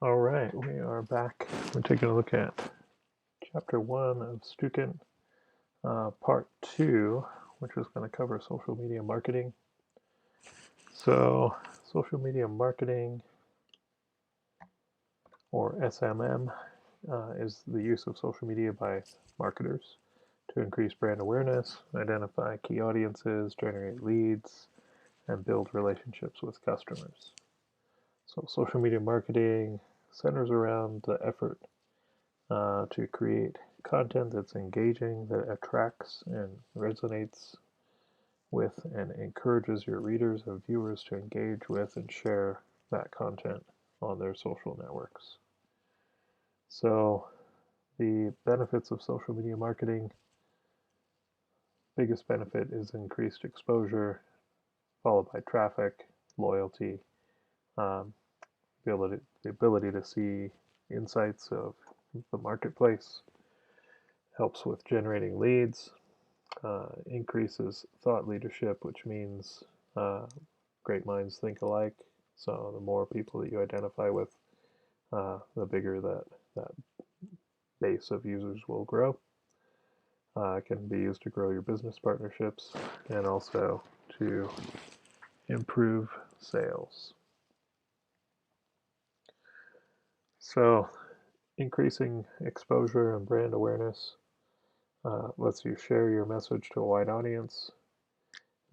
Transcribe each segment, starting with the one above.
All right, we are back. We're taking a look at Chapter 1 of Stukent, Part 2, which is going to cover social media marketing. So, social media marketing, or SMM, is the use of social media by marketers to increase brand awareness, identify key audiences, generate leads, and build relationships with customers. So, social media marketing centers around the effort to create content that's engaging, that attracts and resonates with and encourages your readers and viewers to engage with and share that content on their social networks. So the benefits of social media marketing, biggest benefit is increased exposure, followed by traffic, loyalty, um, the ability to see insights of the marketplace, helps with generating leads, increases thought leadership, which means great minds think alike. So the more people that you identify with, the bigger that base of users will grow. It can be used to grow your business partnerships and also to improve sales. So increasing exposure and brand awareness lets you share your message to a wide audience,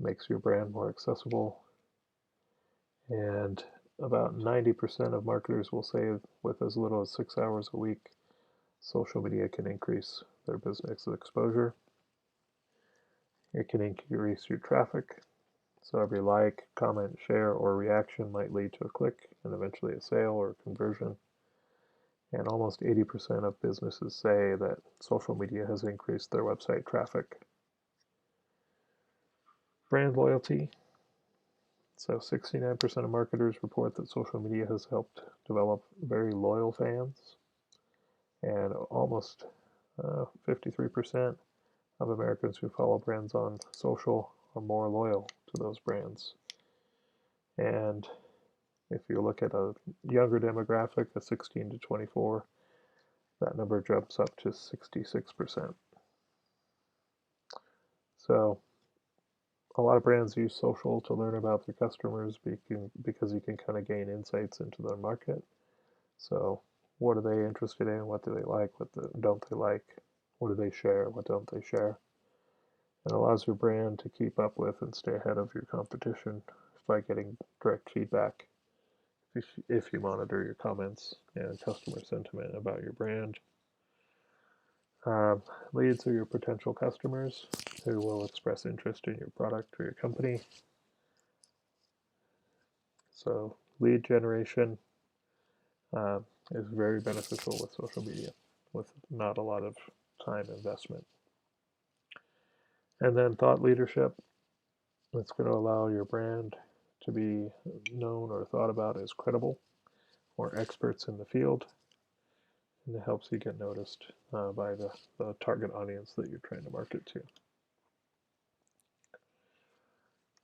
makes your brand more accessible, and about 90% of marketers will say with as little as 6 hours a week, social media can increase their business exposure. It can increase your traffic. So every like, comment, share, or reaction might lead to a click and eventually a sale or a conversion. And almost 80% of businesses say that social media has increased their website traffic. Brand loyalty. So 69% of marketers report that social media has helped develop very loyal fans, and almost 53% of Americans who follow brands on social are more loyal to those brands. And if you look at a younger demographic, a 16 to 24, that number jumps up to 66%. So a lot of brands use social to learn about their customers because you can kind of gain insights into their market. So what are they interested in? What do they like? What don't they like? What do they share? What don't they share? It allows your brand to keep up with and stay ahead of your competition by getting direct feedback if you monitor your comments and customer sentiment about your brand. Leads are your potential customers who will express interest in your product or your company. So lead generation is very beneficial with social media with not a lot of time investment. And then thought leadership. It's going to allow your brand to be known or thought about as credible or experts in the field, and it helps you get noticed by the target audience that you're trying to market to.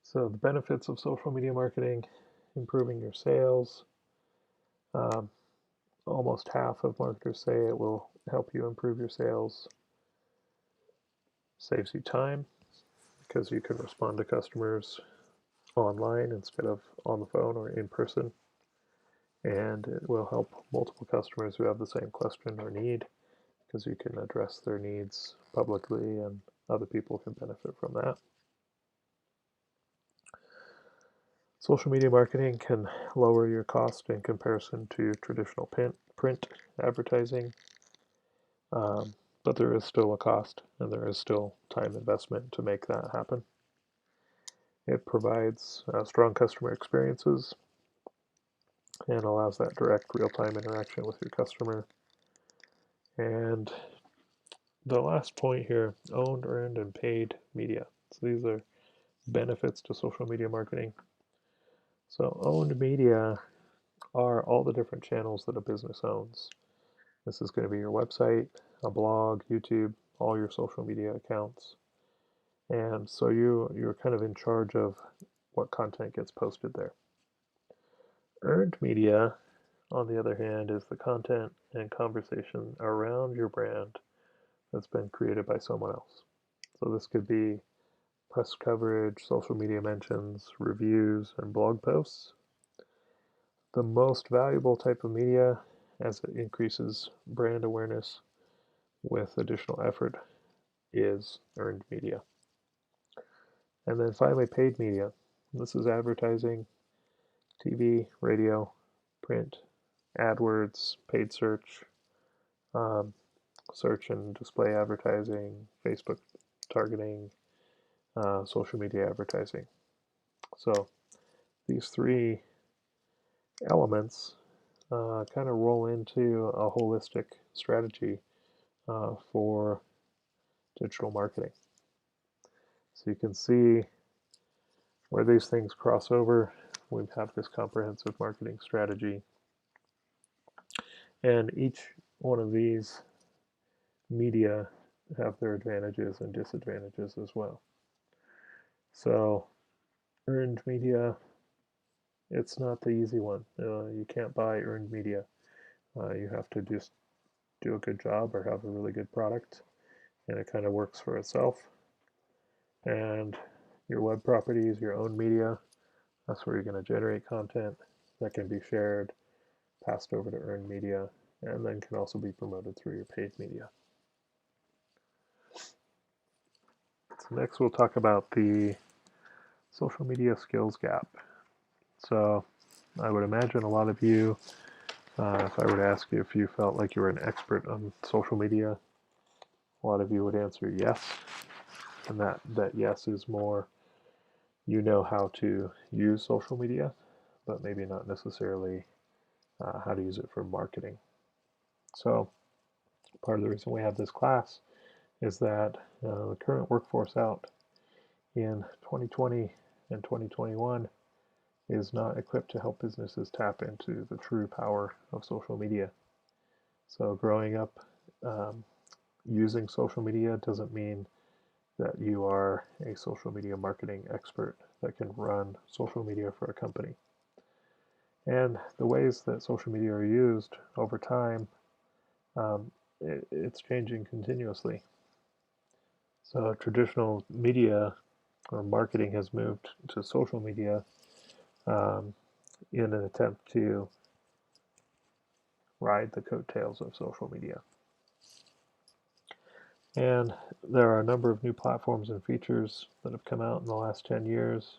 So the benefits of social media marketing: improving your sales. Um, Almost half of marketers say it will help you improve your sales. Saves you time because you can respond to customers online instead of on the phone or in person. And it will help multiple customers who have the same question or need because you can address their needs publicly and other people can benefit from that. Social media marketing can lower your cost in comparison to traditional print advertising, but there is still a cost and there is still time investment to make that happen. It provides strong customer experiences and allows that direct real-time interaction with your customer. And the last point here: owned, earned, and paid media. So these are benefits to social media marketing. So owned media are all the different channels that a business owns. This is going to be your website, a blog, YouTube, all your social media accounts. And so you're kind of in charge of what content gets posted there. Earned media on the other hand, is the content and conversation around your brand that's been created by someone else. So this could be press coverage, social media mentions, reviews, and blog posts. The most valuable type of media, as it increases brand awareness with additional effort, is earned media. And then finally, paid media. This is advertising, TV, radio, print, AdWords, paid search, um, search and display advertising, Facebook targeting, social media advertising. So these three elements kind of roll into a holistic strategy for digital marketing. So you can see where these things cross over. We have this comprehensive marketing strategy. And each one of these media have their advantages and disadvantages as well. So earned media, it's not the easy one. You can't buy earned media. You have to just do a good job or have a really good product, and it kind of works for itself. And your web properties, your own media, that's where you're going to generate content that can be shared, passed over to earned media, and then can also be promoted through your paid media. So next we'll talk about the social media skills gap. So I would imagine a lot of you, if I were to ask you if you felt like you were an expert on social media, a lot of you would answer yes. And that yes is more, you know how to use social media, but maybe not necessarily how to use it for marketing. So part of the reason we have this class is that the current workforce out in 2020 and 2021 is not equipped to help businesses tap into the true power of social media. So growing up using social media doesn't mean that you are a social media marketing expert that can run social media for a company. And the ways that social media are used over time, it's changing continuously. So traditional media or marketing has moved to social media in an attempt to ride the coattails of social media. And there are a number of new platforms and features that have come out in the last 10 years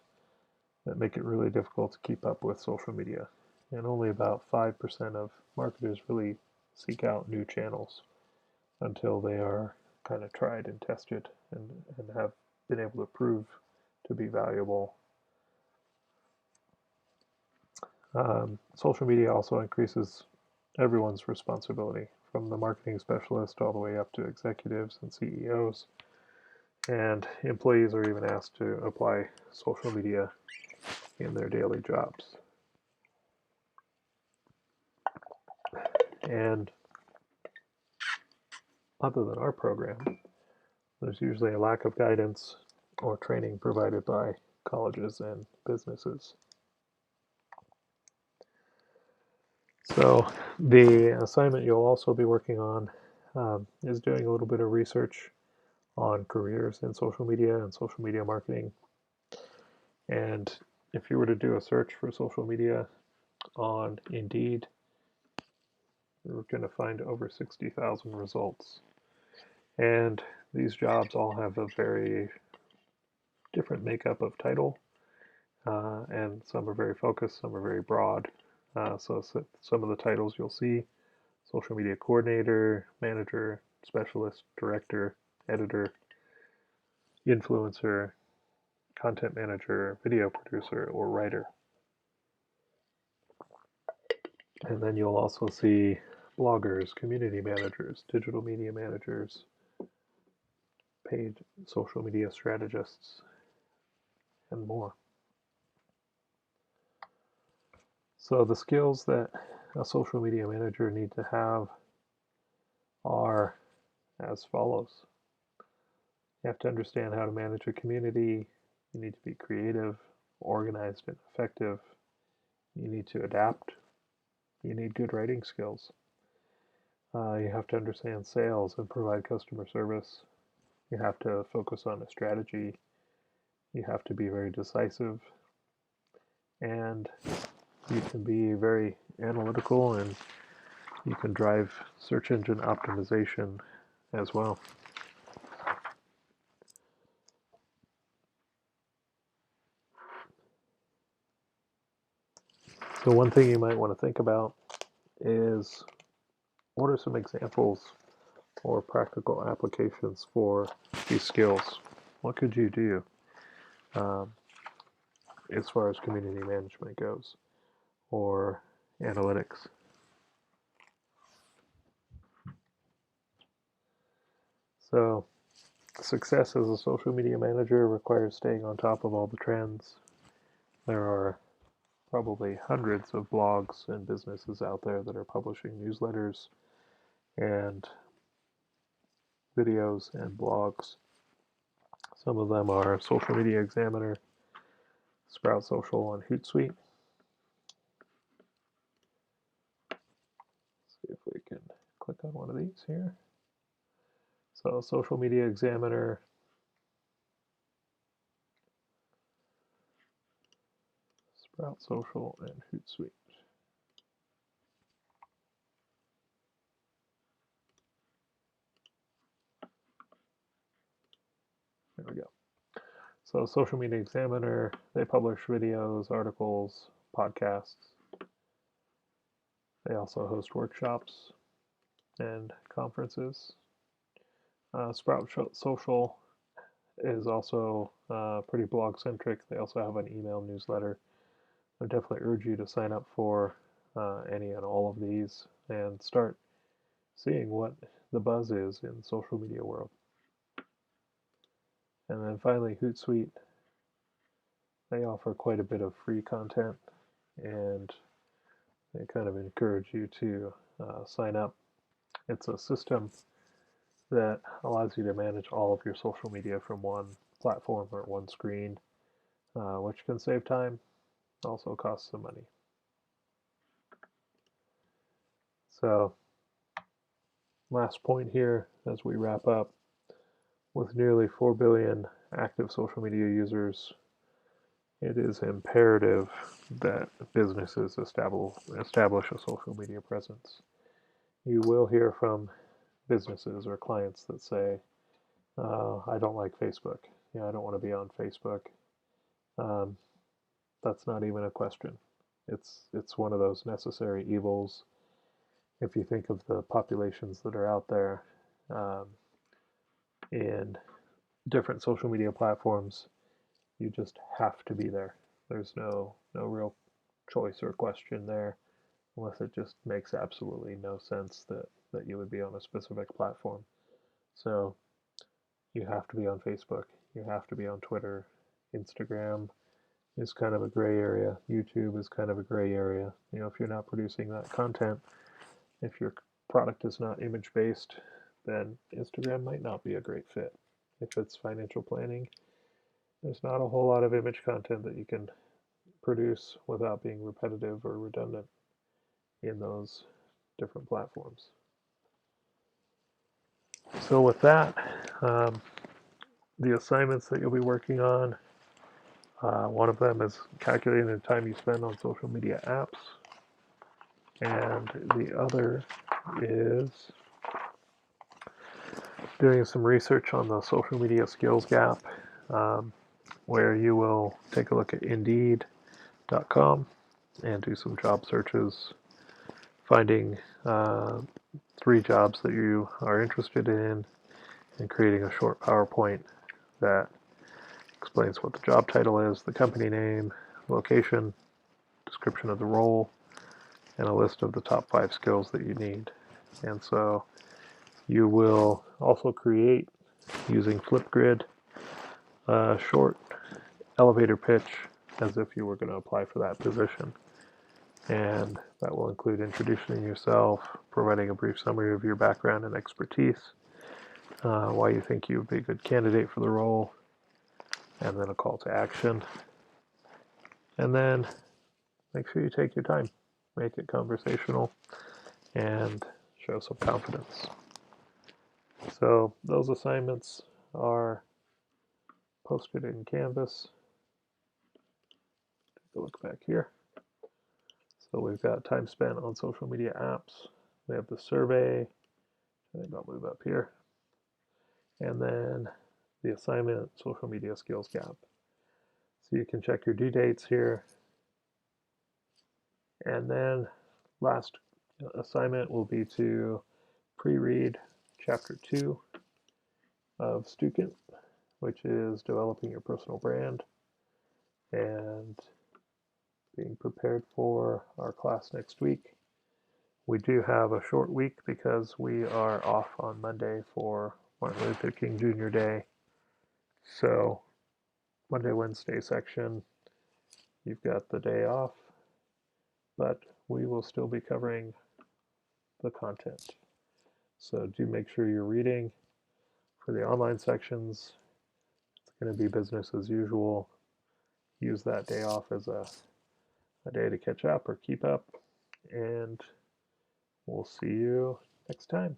that make it really difficult to keep up with social media. And only about 5% of marketers really seek out new channels until they are kind of tried and tested and have been able to prove to be valuable. Social media also increases everyone's responsibility, from the marketing specialist all the way up to executives and CEOs. And employees are even asked to apply social media in their daily jobs. And other than our program, there's usually a lack of guidance or training provided by colleges and businesses. So the assignment you'll also be working on is doing a little bit of research on careers in social media and social media marketing. And if you were to do a search for social media on Indeed, you're going to find over 60,000 results. And these jobs all have a very different makeup of title, and some are very focused, some are very broad. So some of the titles you'll see: social media coordinator, manager, specialist, director, editor, influencer, content manager, video producer, or writer. And then you'll also see bloggers, community managers, digital media managers, paid social media strategists, and more. So the skills that a social media manager needs to have are as follows. You have to understand how to manage a community. You need to be creative, organized, and effective. You need to adapt. You need good writing skills. You have to understand sales and provide customer service. You have to focus on a strategy. You have to be very decisive. And you can be very analytical, and you can drive search engine optimization as well. So one thing you might want to think about is, what are some examples or practical applications for these skills? What could you do as far as community management goes, or analytics? So success as a social media manager requires staying on top of all the trends. There are probably hundreds of blogs and businesses out there that are publishing newsletters and videos and blogs. Some of them are Social Media Examiner, Sprout Social, and Hootsuite. Let's see if we can click on one of these here. So Social Media Examiner, Sprout Social, and Hootsuite. There we go. So Social Media Examiner, they publish videos, articles, podcasts. They also host workshops and conferences. Sprout Social is also pretty blog-centric. They also have an email newsletter. I definitely urge you to sign up for any and all of these and start seeing what the buzz is in the social media world. And then finally, Hootsuite. They offer quite a bit of free content, and they kind of encourage you to sign up. It's a system that allows you to manage all of your social media from one platform or one screen, which can save time, also costs some money. So, last point here as we wrap up, with nearly 4 billion active social media users, it is imperative that businesses establish a social media presence. You will hear from businesses or clients that say, I don't like Facebook. I don't want to be on Facebook. That's not even a question. It's one of those necessary evils. If you think of the populations that are out there in different social media platforms, you just have to be there. There's no real choice or question there, unless it just makes absolutely no sense that you would be on a specific platform. So you have to be on Facebook. You have to be on Twitter. Instagram is kind of a gray area. YouTube is kind of a gray area. If you're not producing that content, if your product is not image-based, then Instagram might not be a great fit. If it's financial planning, there's not a whole lot of image content that you can produce without being repetitive or redundant in those different platforms. So with that, the assignments that you'll be working on, one of them is calculating the time you spend on social media apps, and the other is doing some research on the social media skills gap, where you will take a look at Indeed.com and do some job searches, finding 3 jobs that you are interested in, and creating a short PowerPoint that explains what the job title is, the company name, location, description of the role, and a list of the top 5 skills that you need. And so you will also create, using Flipgrid, a short elevator pitch as if you were going to apply for that position. And that will include introducing yourself, providing a brief summary of your background and expertise, why you think you would be a good candidate for the role, and then a call to action. And then make sure you take your time. make it conversational, and show some confidence. So those assignments are posted in Canvas. Take a look back here. So we've got time spent on social media apps. We have the survey. I think I'll move up here. And then the assignment, social media skills gap. So you can check your due dates here. And then last assignment will be to pre-read chapter 2 of Stukent, which is developing your personal brand and being prepared for our class next week. We do have a short week because we are off on Monday for Martin Luther King Jr. Day. So Monday, Wednesday section, you've got the day off, but we will still be covering the content. So do make sure you're reading. For the online sections, it's going to be business as usual. Use that day off as a day to catch up or keep up, and we'll see you next time.